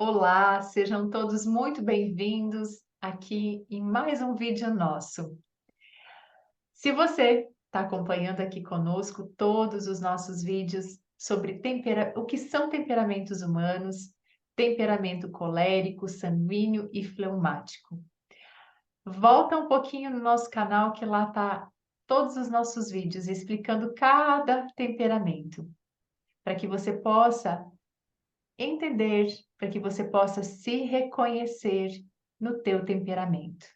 Olá, sejam todos muito bem-vindos aqui em mais um vídeo nosso. Se você está acompanhando aqui conosco todos os nossos vídeos sobre o que são temperamentos humanos, temperamento colérico, sanguíneo e fleumático. Volta um pouquinho no nosso canal que lá tá todos os nossos vídeos explicando cada temperamento, para que você possa entender, para que você possa se reconhecer no teu temperamento.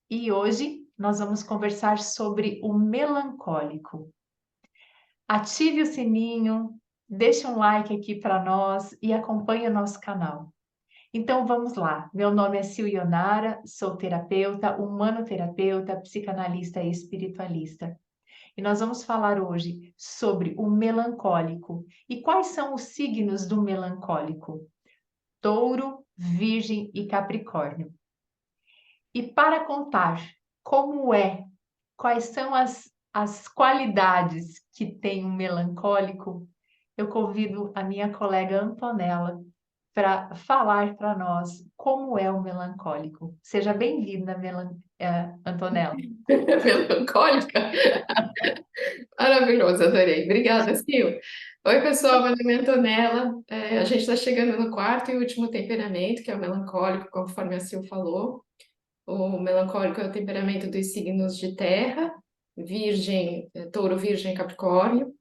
E hoje nós vamos conversar sobre o melancólico. Ative o sininho, deixe um like aqui para nós e acompanhe o nosso canal. Então vamos lá. Meu nome é Sil Ionara, sou terapeuta, humanoterapeuta, psicanalista e espiritualista. E nós vamos falar hoje sobre o melancólico. E quais são os signos do melancólico? Touro, Virgem e Capricórnio. E para contar como é, quais são as qualidades que tem um melancólico, eu convido a minha colega Antonella para falar para nós como é o melancólico. Seja bem-vinda, Antonella. Melancólica? Maravilhoso, adorei. Obrigada, Sil. Oi, pessoal, meu nome é Antonella. A gente está chegando no quarto e último temperamento, que é o melancólico, conforme a Sil falou. O melancólico é o temperamento dos signos de terra, Virgem, Touro, Virgem e Capricórnio.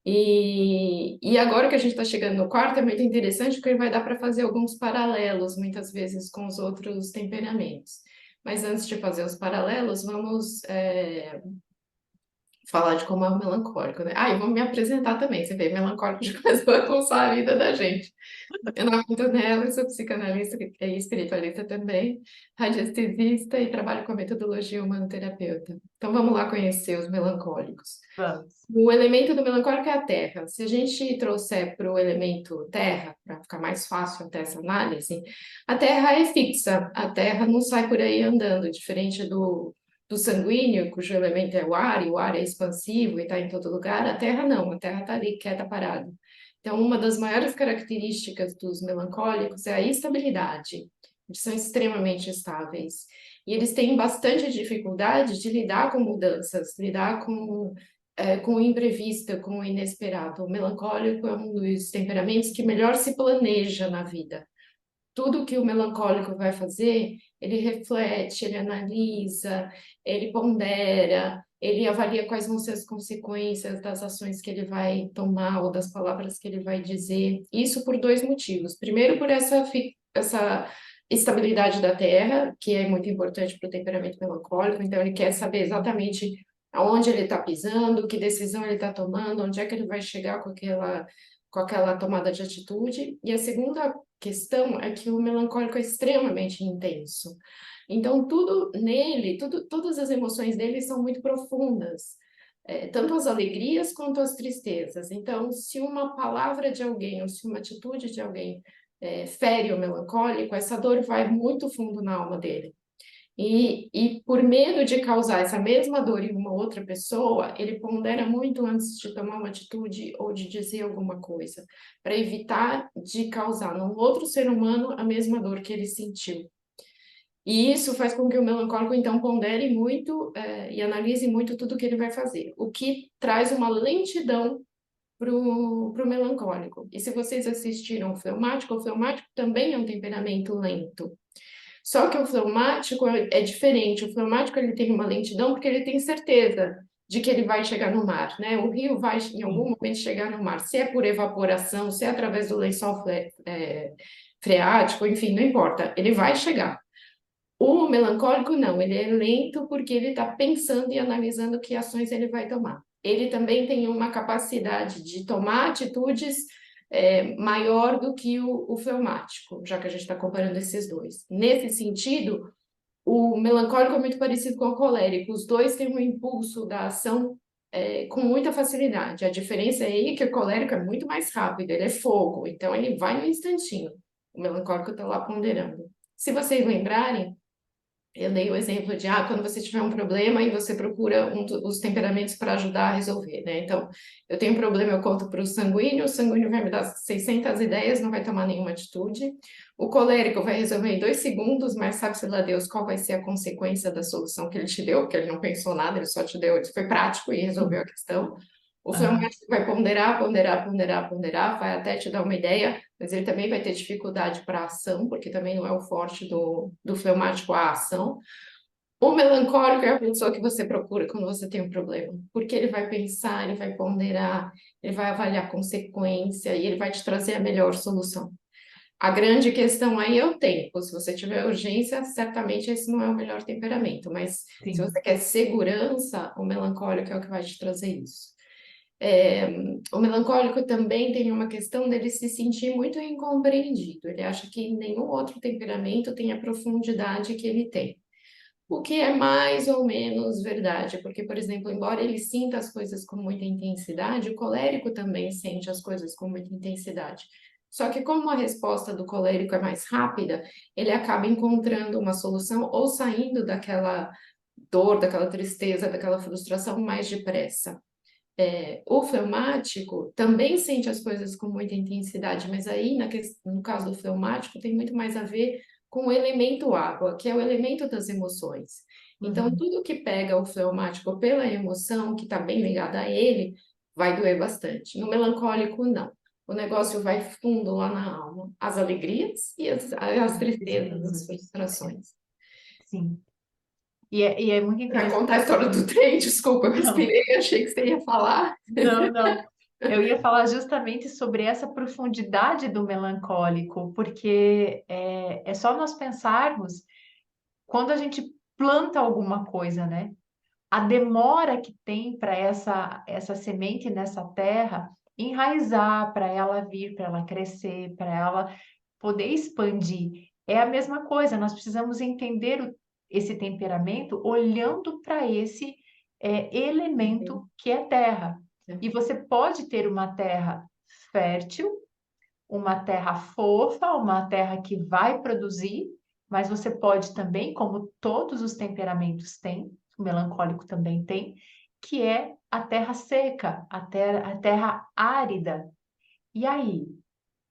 E agora que a gente está chegando no quarto, é muito interessante porque vai dar para fazer alguns paralelos, muitas vezes, com os outros temperamentos. Mas antes de fazer os paralelos, vamos falar de como é o melancólico, né? Ah, e vou me apresentar também, você vê, melancólico já começou a bagunçar a vida da gente. Meu nome é Antonella, eu sou psicanalista e espiritualista também, radiestesista e trabalho com a metodologia humanoterapeuta. Então vamos lá conhecer os melancólicos. Vamos. O elemento do melancólico é a terra. Se a gente trouxer para o elemento terra, para ficar mais fácil até essa análise, a terra é fixa, a terra não sai por aí andando, diferente do sanguíneo, cujo elemento é o ar, e o ar é expansivo e está em todo lugar, a terra não, a terra está ali quieta, parada. Então, uma das maiores características dos melancólicos é a estabilidade. Eles são extremamente estáveis. E eles têm bastante dificuldade de lidar com mudanças, lidar com o imprevisto, com o inesperado. O melancólico é um dos temperamentos que melhor se planeja na vida. Tudo que o melancólico vai fazer, ele reflete, ele analisa, ele pondera, ele avalia quais vão ser as consequências das ações que ele vai tomar ou das palavras que ele vai dizer. Isso por dois motivos. Primeiro, por essa estabilidade da terra, que é muito importante para o temperamento melancólico, então ele quer saber exatamente aonde ele está pisando, que decisão ele está tomando, onde é que ele vai chegar com aquela tomada de atitude. E a segunda questão é que o melancólico é extremamente intenso. Então, tudo nele, todas as emoções dele são muito profundas, tanto as alegrias quanto as tristezas. Então, se uma palavra de alguém ou se uma atitude de alguém fere o melancólico, essa dor vai muito fundo na alma dele. E por medo de causar essa mesma dor em uma outra pessoa, ele pondera muito antes de tomar uma atitude ou de dizer alguma coisa, para evitar de causar num outro ser humano a mesma dor que ele sentiu. E isso faz com que o melancólico, então, pondere muito e analise muito tudo que ele vai fazer, o que traz uma lentidão para o melancólico. E se vocês assistiram o fleumático também é um temperamento lento. Só que o fleumático é diferente. O fleumático ele tem uma lentidão porque ele tem certeza de que ele vai chegar no mar, né? O rio vai em algum Sim. momento chegar no mar. Se é por evaporação, se é através do lençol freático, enfim, não importa. Ele vai chegar. O melancólico não, ele é lento porque ele está pensando e analisando que ações ele vai tomar. Ele também tem uma capacidade de tomar atitudes maior do que o fleumático, já que a gente está comparando esses dois. Nesse sentido, o melancólico é muito parecido com o colérico. Os dois têm um impulso da ação com muita facilidade. A diferença aí é que o colérico é muito mais rápido, ele é fogo, então ele vai no instantinho. O melancólico está lá ponderando. Se vocês lembrarem, Eu dei o exemplo de, quando você tiver um problema e você procura os temperamentos para ajudar a resolver, né? Então, eu tenho um problema, eu conto para o sanguíneo vai me dar 600 ideias, não vai tomar nenhuma atitude. O colérico vai resolver em 2 segundos, mas sabe-se lá Deus qual vai ser a consequência da solução que ele te deu, porque ele não pensou nada, ele só te deu, ele foi prático e resolveu a questão. O Aham, fleumático vai ponderar, ponderar, ponderar, ponderar, vai até te dar uma ideia, mas ele também vai ter dificuldade para ação, porque também não é o forte do fleumático a ação. O melancólico é a pessoa que você procura quando você tem um problema, porque ele vai pensar, ele vai ponderar, ele vai avaliar a consequência e ele vai te trazer a melhor solução. A grande questão aí é o tempo. Se você tiver urgência, certamente esse não é o melhor temperamento, mas se você sim. quer segurança, o melancólico é o que vai te trazer isso. É, o melancólico também tem uma questão dele se sentir muito incompreendido. Ele acha que nenhum outro temperamento tem a profundidade que ele tem. O que é mais ou menos verdade, porque, por exemplo, embora ele sinta as coisas com muita intensidade, o colérico também sente as coisas com muita intensidade. Só que, como a resposta do colérico é mais rápida, ele acaba encontrando uma solução ou saindo daquela dor, daquela tristeza, daquela frustração mais depressa. O fleumático também sente as coisas com muita intensidade, mas aí, no caso do fleumático, tem muito mais a ver com o elemento água, que é o elemento das emoções. Então, Uhum. tudo que pega o fleumático pela emoção, que está bem ligada a ele, vai doer bastante. No melancólico, não. O negócio vai fundo lá na alma. As alegrias e as As tristezas, as tristezas. frustrações. Sim. E é muito Vai contar a interessante. história do trem, desculpa, eu Não, respirei, achei que você ia falar. não, não. Eu ia falar justamente sobre essa profundidade do melancólico, porque é só nós pensarmos quando a gente planta alguma coisa, né? A demora que tem para essa semente nessa terra enraizar, para ela vir, para ela crescer, para ela poder expandir. É a mesma coisa, nós precisamos entender esse temperamento olhando para esse elemento que é terra. E você pode ter uma terra fértil, uma terra fofa, uma terra que vai produzir, mas você pode também, como todos os temperamentos têm, o melancólico também tem, que é a terra seca, a terra árida. E aí?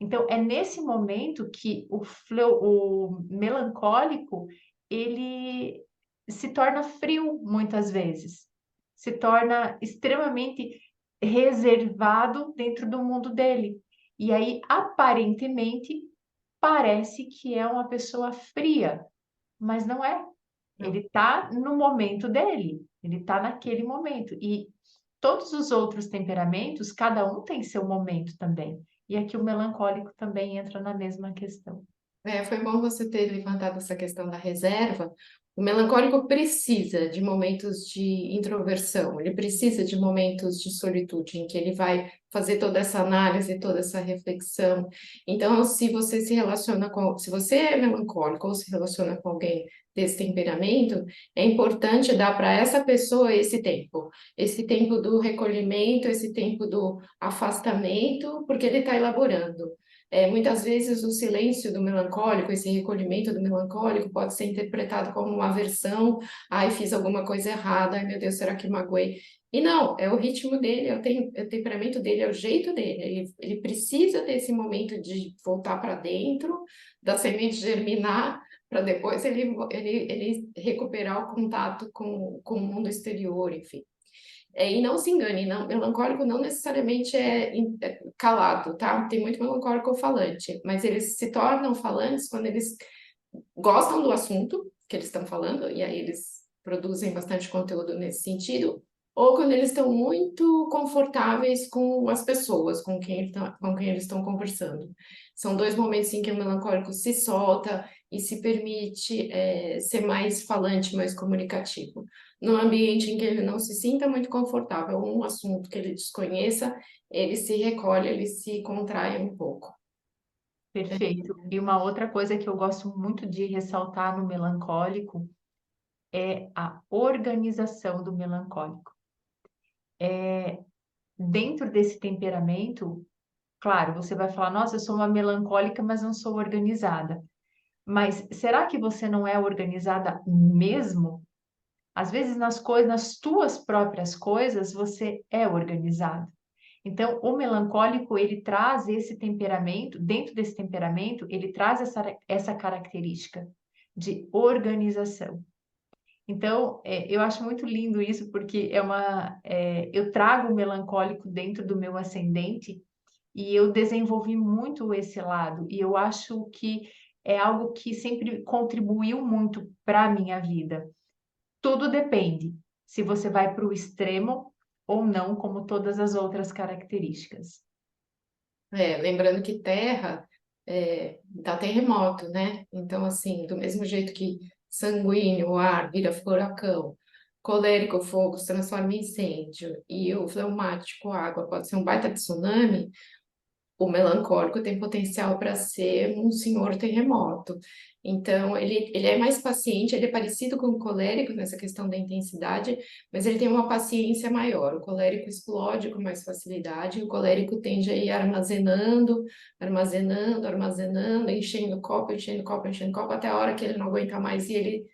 Então, é nesse momento que o melancólico, ele se torna frio muitas vezes, se torna extremamente reservado dentro do mundo dele. E aí, aparentemente, parece que é uma pessoa fria, mas não é. Ele Não. está no momento dele, ele está naquele momento. E todos os outros temperamentos, cada um tem seu momento também. E aqui o melancólico também entra na mesma questão. Foi bom você ter levantado essa questão da reserva. O melancólico precisa de momentos de introversão, ele precisa de momentos de solitude, em que ele vai fazer toda essa análise, toda essa reflexão. Então, se você é melancólico ou se relaciona com alguém desse temperamento, é importante dar para essa pessoa esse tempo do recolhimento, esse tempo do afastamento, porque ele está elaborando. Muitas vezes o silêncio do melancólico, esse recolhimento do melancólico, pode ser interpretado como uma aversão. Ai, fiz alguma coisa errada, ai meu Deus, será que magoei? E não, é o ritmo dele, é o temperamento dele, é o jeito dele. Ele precisa desse momento de voltar para dentro, da semente germinar, para depois ele recuperar o contato com o mundo exterior, enfim. E não se engane, não, melancólico não necessariamente é calado, tá? Tem muito melancólico falante, mas eles se tornam falantes quando eles gostam do assunto que eles estão falando, e aí eles produzem bastante conteúdo nesse sentido, ou quando eles estão muito confortáveis com as pessoas com quem eles estão conversando. São dois momentos em que o melancólico se solta e se permite ser mais falante, mais comunicativo. Num ambiente em que ele não se sinta muito confortável, um assunto que ele desconheça, ele se recolhe, ele se contrai um pouco. Perfeito. E uma outra coisa que eu gosto muito de ressaltar no melancólico é a organização do melancólico. Dentro desse temperamento, claro, você vai falar, nossa, eu sou uma melancólica, mas não sou organizada. Mas será que você não é organizada mesmo? Às vezes nas coisas, nas tuas próprias coisas, você é organizado. Então, o melancólico, ele traz esse temperamento, dentro desse temperamento, ele traz essa característica de organização. Então, eu acho muito lindo isso, porque eu trago o melancólico dentro do meu ascendente e eu desenvolvi muito esse lado. E eu acho que é algo que sempre contribuiu muito para a minha vida. Tudo depende se você vai para o extremo ou não, como todas as outras características. Lembrando que terra dá terremoto, né? Então, assim, do mesmo jeito que sanguíneo, o ar vira furacão, colérico, o fogo se transforma em incêndio, e o fleumático, a água, pode ser um baita tsunami, o melancólico tem potencial para ser um senhor terremoto. Então, ele é mais paciente, ele é parecido com o colérico nessa questão da intensidade, mas ele tem uma paciência maior. O colérico explode com mais facilidade, e o colérico tende a ir armazenando, armazenando, armazenando, enchendo o copo, enchendo o copo, enchendo o copo, até a hora que ele não aguenta mais e ele,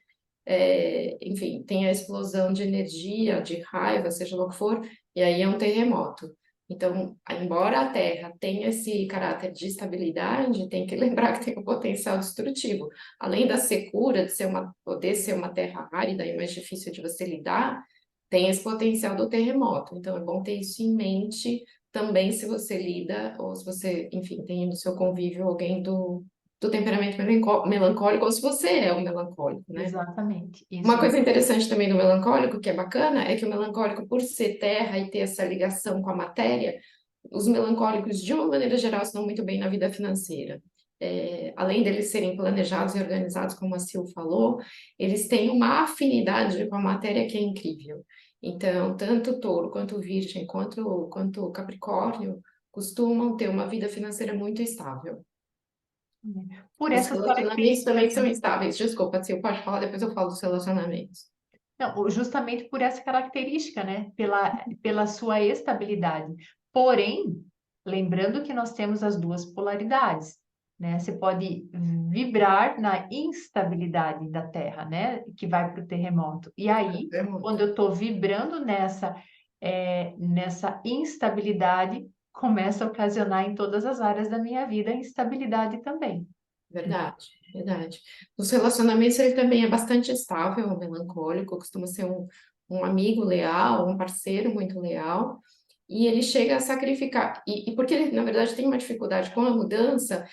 enfim, tem a explosão de energia, de raiva, seja lá o que for, e aí é um terremoto. Então, embora a Terra tenha esse caráter de estabilidade, tem que lembrar que tem um potencial destrutivo. Além da secura, de poder ser uma terra árida e mais difícil de você lidar, tem esse potencial do terremoto. Então, é bom ter isso em mente também se você lida, ou se você, enfim, tem no seu convívio alguém do temperamento melancólico, ou se você é um melancólico, né? Exatamente, Uma isso coisa mesmo. interessante também do melancólico, que é bacana, é que o melancólico, por ser terra e ter essa ligação com a matéria, os melancólicos, de uma maneira geral, estão muito bem na vida financeira. Além deles serem planejados e organizados, como a Sil falou, eles têm uma afinidade com a matéria que é incrível. Então, tanto o touro, quanto o virgem, quanto o capricórnio, costumam ter uma vida financeira muito estável. Por Os essas relacionamentos também características, são né? estáveis. Desculpa, Sil, pode falar, depois eu falo dos relacionamentos. Não, justamente por essa característica, né? Pela sua estabilidade. Porém, lembrando que nós temos as duas polaridades, né? Você pode vibrar na instabilidade da Terra, né? Que vai para o terremoto. E aí, É muito. quando eu estou vibrando nessa instabilidade, começa a ocasionar em todas as áreas da minha vida instabilidade também. Verdade, verdade. Nos relacionamentos ele também é bastante estável, melancólico, costuma ser um amigo leal, um parceiro muito leal, e ele chega a sacrificar. E porque ele, na verdade, tem uma dificuldade com a mudança,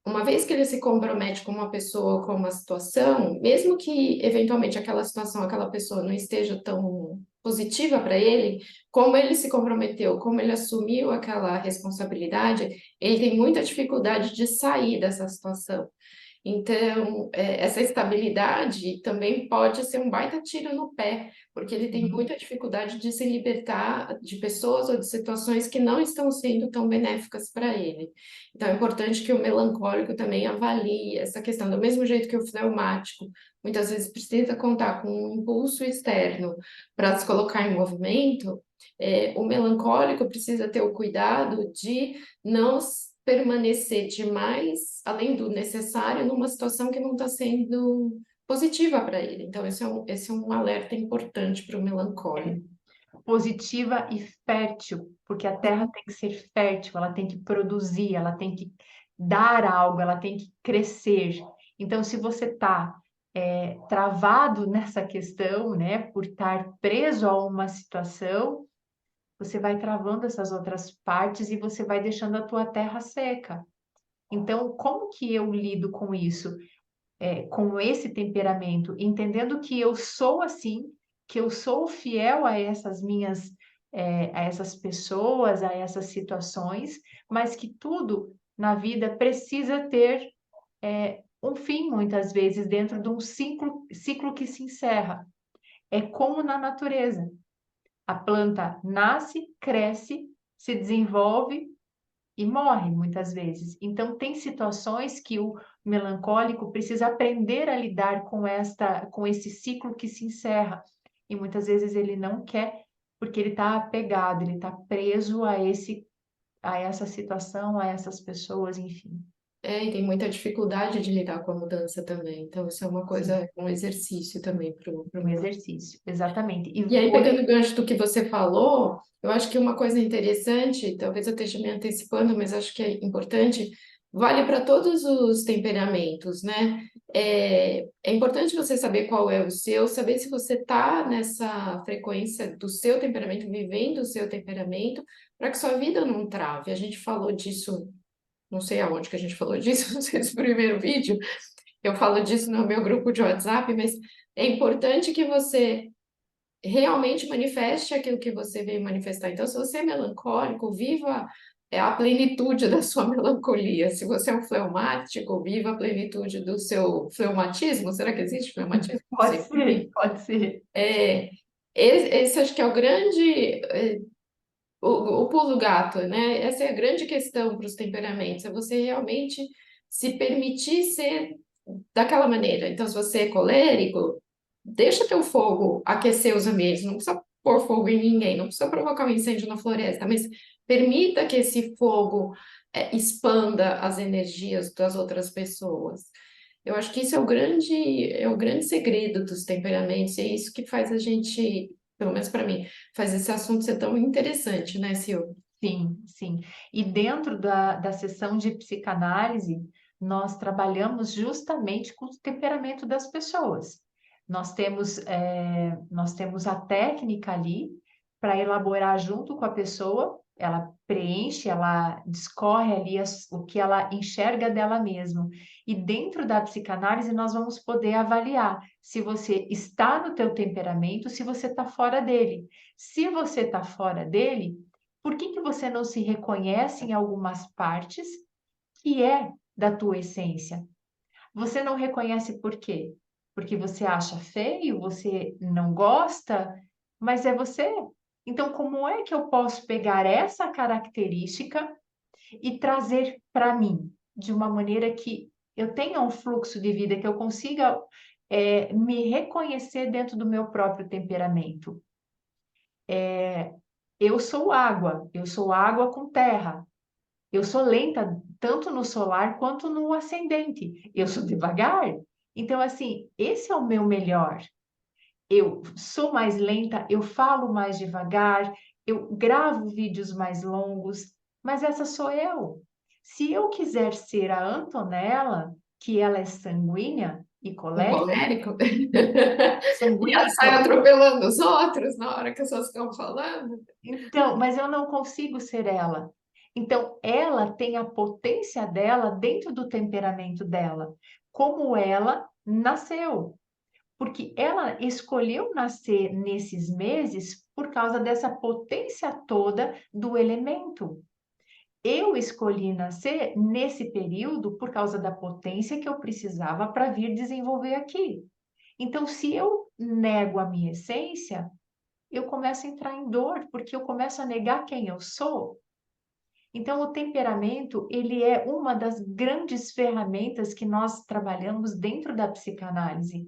uma vez que ele se compromete com uma pessoa, com uma situação, mesmo que eventualmente aquela situação, aquela pessoa não esteja tão positiva para ele, como ele se comprometeu, como ele assumiu aquela responsabilidade, ele tem muita dificuldade de sair dessa situação. Então, essa estabilidade também pode ser um baita tiro no pé, porque ele tem Uhum. muita dificuldade de se libertar de pessoas ou de situações que não estão sendo tão benéficas para ele. Então, é importante que o melancólico também avalie essa questão, do mesmo jeito que o fleumático muitas vezes precisa contar com um impulso externo para se colocar em movimento, o melancólico precisa ter o cuidado de não permanecer demais, além do necessário, numa situação que não está sendo positiva para ele. Então, esse é um alerta importante para o melancólico. Positiva e fértil, porque a terra tem que ser fértil, ela tem que produzir, ela tem que dar algo, ela tem que crescer. Então, se você está travado nessa questão, né, por estar preso a uma situação, você vai travando essas outras partes e você vai deixando a tua terra seca. Então, como que eu lido com isso? Com esse temperamento, entendendo que eu sou assim, que eu sou fiel a a essas pessoas, a essas situações, mas que tudo na vida precisa ter um fim, muitas vezes, dentro de um ciclo que se encerra. É como na natureza. A planta nasce, cresce, se desenvolve e morre muitas vezes. Então, tem situações que o melancólico precisa aprender a lidar com esse ciclo que se encerra. E muitas vezes ele não quer, porque ele está apegado, ele está preso a essa situação, a essas pessoas, enfim. E tem muita dificuldade de lidar com a mudança também. Então, isso é uma Sim, coisa, um exercício também para o um meu. exercício, exatamente. E E aí, pegando o foi, gancho do que você falou, eu acho que uma coisa interessante, talvez eu esteja me antecipando, mas acho que é importante, vale para todos os temperamentos, né? É importante você saber qual é o seu, saber se você está nessa frequência do seu temperamento, vivendo o seu temperamento, para que sua vida não trave. A gente falou disso, não sei aonde que a gente falou disso, não sei se no primeiro vídeo, eu falo disso no meu grupo de WhatsApp, mas é importante que você realmente manifeste aquilo que você veio manifestar. Então, se você é melancólico, viva a plenitude da sua melancolia. Se você é um fleumático, viva a plenitude do seu fleumatismo. Será que existe fleumatismo? Não pode sei. ser, pode ser. É, esse acho que é o grande, o pulo do gato, né? Essa é a grande questão para os temperamentos, é você realmente se permitir ser daquela maneira. Então, se você é colérico, deixa teu fogo aquecer os ambientes, não precisa pôr fogo em ninguém, não precisa provocar um incêndio na floresta, mas permita que esse fogo expanda as energias das outras pessoas. Eu acho que isso é o grande segredo dos temperamentos, e é isso que faz a gente, pelo menos para mim, faz esse assunto ser tão interessante, né, Sil? Sim, sim. E dentro da sessão de psicanálise, nós trabalhamos justamente com o temperamento das pessoas. Nós temos a técnica ali para elaborar junto com a pessoa, ela preenche, ela discorre ali o que ela enxerga dela mesma. E dentro da psicanálise, nós vamos poder avaliar se você está no teu temperamento, se você está fora dele. Se você está fora dele, por que que você não se reconhece em algumas partes que é da tua essência? Você não reconhece por quê? Porque você acha feio, você não gosta, mas é você. Então, como é que eu posso pegar essa característica e trazer para mim de uma maneira que eu tenha um fluxo de vida, que eu consiga me reconhecer dentro do meu próprio temperamento? Eu sou água com terra. Eu sou lenta tanto no solar quanto no ascendente. Eu sou devagar. Então, assim, esse é o meu melhor. Eu sou mais lenta, eu falo mais devagar, eu gravo vídeos mais longos, mas essa sou eu. Se eu quiser ser a Antonella, que ela é sanguínea e Um colérica, colérico. E sanguínea ela e sai atropelando os outros na hora que as pessoas estão falando. então, mas eu não consigo ser ela. Então, ela tem a potência dela dentro do temperamento dela, como ela nasceu, porque ela escolheu nascer nesses meses por causa dessa potência toda do elemento. Eu escolhi nascer nesse período por causa da potência que eu precisava para vir desenvolver aqui. Então, se eu nego a minha essência, eu começo a entrar em dor, porque eu começo a negar quem eu sou. Então, o temperamento, ele é uma das grandes ferramentas que nós trabalhamos dentro da psicanálise.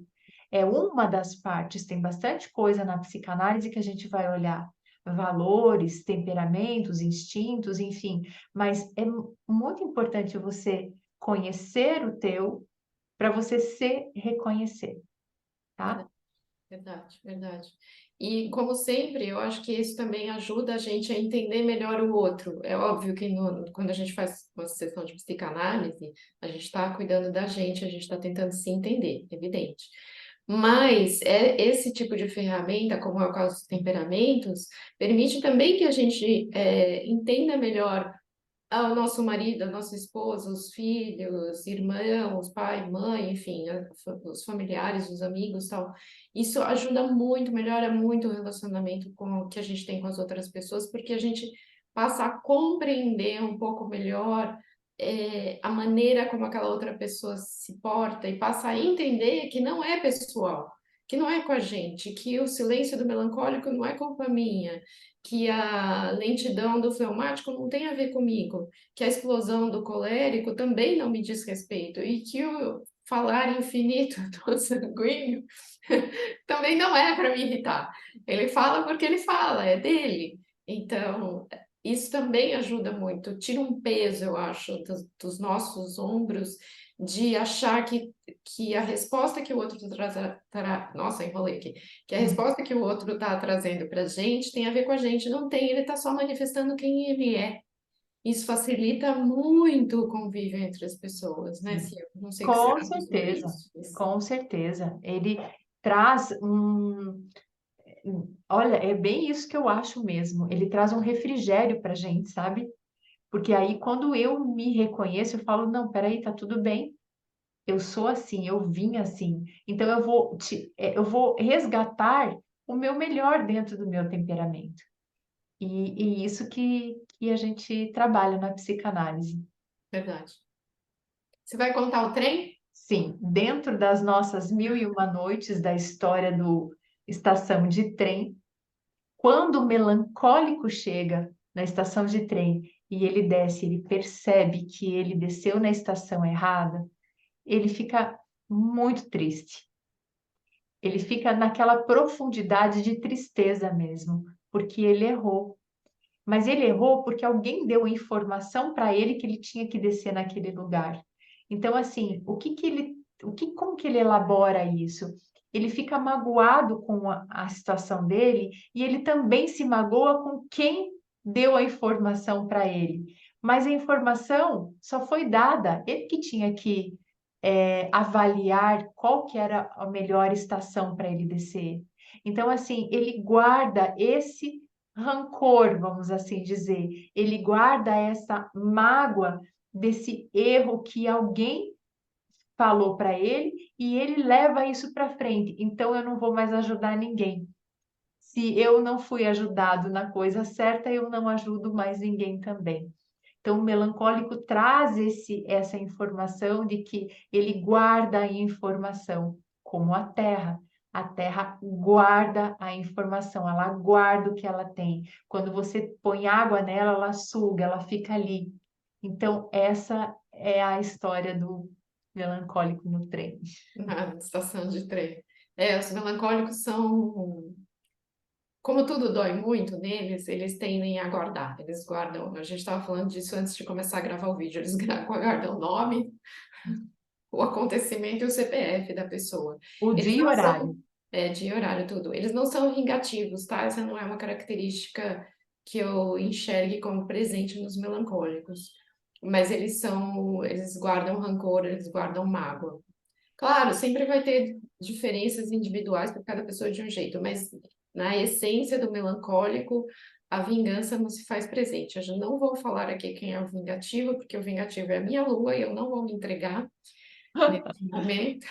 É uma das partes, tem bastante coisa na psicanálise que a gente vai olhar, valores, temperamentos, instintos, enfim, mas é muito importante você conhecer o teu para você se reconhecer, tá? Verdade, verdade. E, como sempre, eu acho que isso também ajuda a gente a entender melhor o outro. É óbvio que quando a gente faz uma sessão de psicanálise, a gente está cuidando da gente, a gente está tentando se entender, evidente. Mas esse tipo de ferramenta, como é o caso dos temperamentos, permite também que a gente entenda melhor ao nosso marido, ao nosso esposo, os filhos, irmãos, pai, mãe, enfim, os familiares, os amigos, tal. Isso ajuda muito, melhora muito o relacionamento que a gente tem com as outras pessoas, porque a gente passa a compreender um pouco melhor a maneira como aquela outra pessoa se porta e passa a entender que não é pessoal, que não é com a gente, que o silêncio do melancólico não é culpa minha, que a lentidão do fleumático não tem a ver comigo, que a explosão do colérico também não me diz respeito, e que o falar infinito do sanguíneo também não é para me irritar. Ele fala porque ele fala, é dele. Então, isso também ajuda muito, tira um peso, eu acho, dos nossos ombros, de achar que a resposta que o outro nossa, enrolei aqui, que a Hum. resposta que o outro está trazendo para a gente tem a ver com a gente, não tem, ele está só manifestando quem ele é. Isso facilita muito o convívio entre as pessoas, né, Sim. Cia? Não sei o que você Com acha sobre certeza, isso. Mas com certeza. Ele traz olha, é bem isso que eu acho mesmo. Ele traz um refrigério pra gente, sabe? Porque aí quando eu me reconheço, eu falo, não, peraí, tá tudo bem. Eu sou assim, eu vim assim. Então eu vou resgatar o meu melhor dentro do meu temperamento. E isso que a gente trabalha na psicanálise. verdade. Você vai contar o trem? Sim, dentro das nossas mil e uma noites da história do estação de trem, quando o melancólico chega na estação de trem e ele desce, ele percebe que ele desceu na estação errada, ele fica muito triste. Ele fica naquela profundidade de tristeza mesmo, porque ele errou. Mas ele errou porque alguém deu informação para ele que ele tinha que descer naquele lugar. Então, assim, como que ele elabora isso? Ele fica magoado com a situação dele e ele também se magoa com quem deu a informação para ele. Mas a informação só foi dada, ele que tinha que avaliar qual que era a melhor estação para ele descer. Então, assim, ele guarda esse rancor, vamos assim dizer. Ele guarda essa mágoa desse erro que alguém falou para ele e ele leva isso para frente. Então, eu não vou mais ajudar ninguém. Se eu não fui ajudado na coisa certa, eu não ajudo mais ninguém também. Então, o melancólico traz essa informação de que ele guarda a informação, como a terra. A terra guarda a informação, ela guarda o que ela tem. Quando você põe água nela, ela suga, ela fica ali. Então, essa é a história do melancólico no trem. Na estação de trem. Os melancólicos são, como tudo dói muito neles, eles tendem a guardar. Eles guardam. A gente estava falando disso antes de começar a gravar o vídeo. Eles guardam o nome, o acontecimento e o CPF da pessoa. O Eles dia e o não horário. são, de horário, tudo. Eles não são vingativos, tá? Essa não é uma característica que eu enxergue como presente nos melancólicos. Mas eles guardam rancor, eles guardam mágoa. Claro, sempre vai ter diferenças individuais para cada pessoa de um jeito, mas na essência do melancólico, a vingança não se faz presente. Eu já não vou falar aqui quem é o vingativo, porque o vingativo é a minha lua e eu não vou me entregar nesse momento,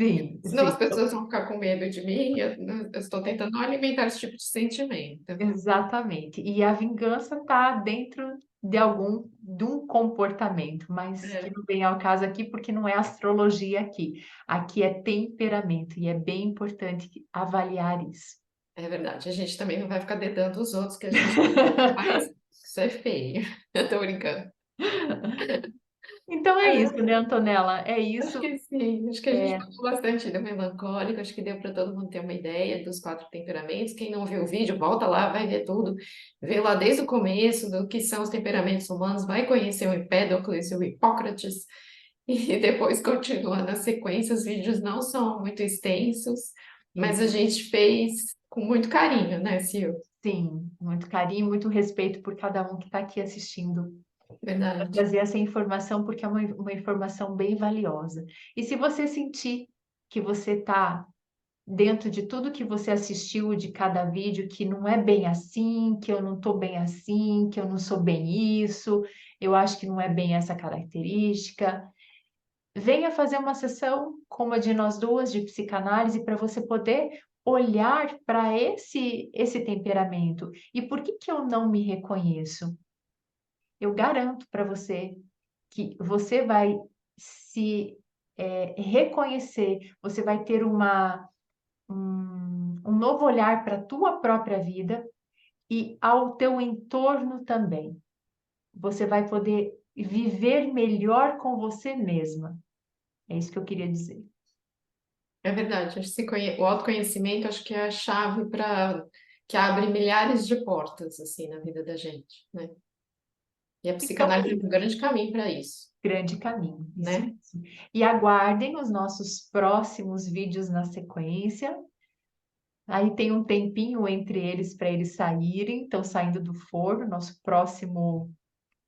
Sim, senão as sim. pessoas vão ficar com medo de mim. Eu estou tentando não alimentar esse tipo de sentimento. Exatamente. E a vingança está dentro de um comportamento, mas que É, não vem ao caso aqui porque não é astrologia aqui. Aqui é temperamento e é bem importante avaliar isso. é verdade. A gente também não vai ficar dedando os outros que a gente faz. Isso é feio. Eu tô brincando. Então é isso, né, Antonella? É Acho isso. que sim, acho que a gente É, falou bastante do melancólico, acho que deu para todo mundo ter uma ideia dos quatro temperamentos. Quem não viu o vídeo, volta lá, vai ver tudo, vê lá desde o começo do que são os temperamentos humanos, vai conhecer o Empédocles e o Hipócrates, e depois continua na sequência. Os vídeos não são muito extensos, mas a isso. gente fez com muito carinho, né, Sil? Sim, muito carinho, muito respeito por cada um que está aqui assistindo. Para Verdade. trazer essa informação, porque é uma informação bem valiosa. E se você sentir que você está dentro de tudo que você assistiu de cada vídeo, que não é bem assim, que eu não estou bem assim, que eu não sou bem isso, eu acho que não é bem essa característica. Venha fazer uma sessão como a de nós duas, de psicanálise, para você poder olhar para esse temperamento. E por que que eu não me reconheço? Eu garanto para você que você vai se reconhecer, você vai ter um novo olhar para a tua própria vida e ao teu entorno também. Você vai poder viver melhor com você mesma. É isso que eu queria dizer. É verdade, o autoconhecimento acho que é a chave para que abre milhares de portas, assim, na vida da gente, né? E a Então é psicanálise é um grande caminho para isso, grande caminho, isso né? mesmo. E aguardem os nossos próximos vídeos na sequência. Aí tem um tempinho entre eles para eles saírem, estão saindo do forno, nosso próximo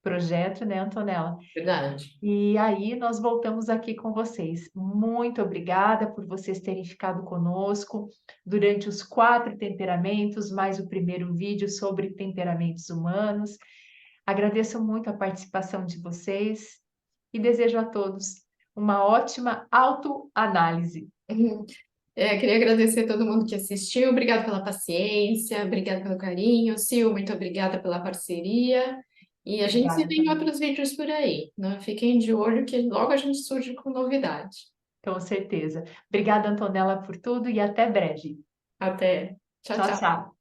projeto, né, Antonella? Verdade. E aí nós voltamos aqui com vocês. Muito obrigada por vocês terem ficado conosco durante os 4 temperamentos, mais o primeiro vídeo sobre temperamentos humanos. Agradeço muito a participação de vocês e desejo a todos uma ótima autoanálise. Queria agradecer a todo mundo que assistiu, obrigado pela paciência, obrigado pelo carinho, Sil, muito obrigada pela parceria, e a gente se Obrigada, vê em Antonella. outros vídeos por aí, né? Fiquem de olho que logo a gente surge com novidade. Com certeza. Obrigada, Antonella, por tudo e até breve. Até. Tchau, Tchau, tchau. tchau.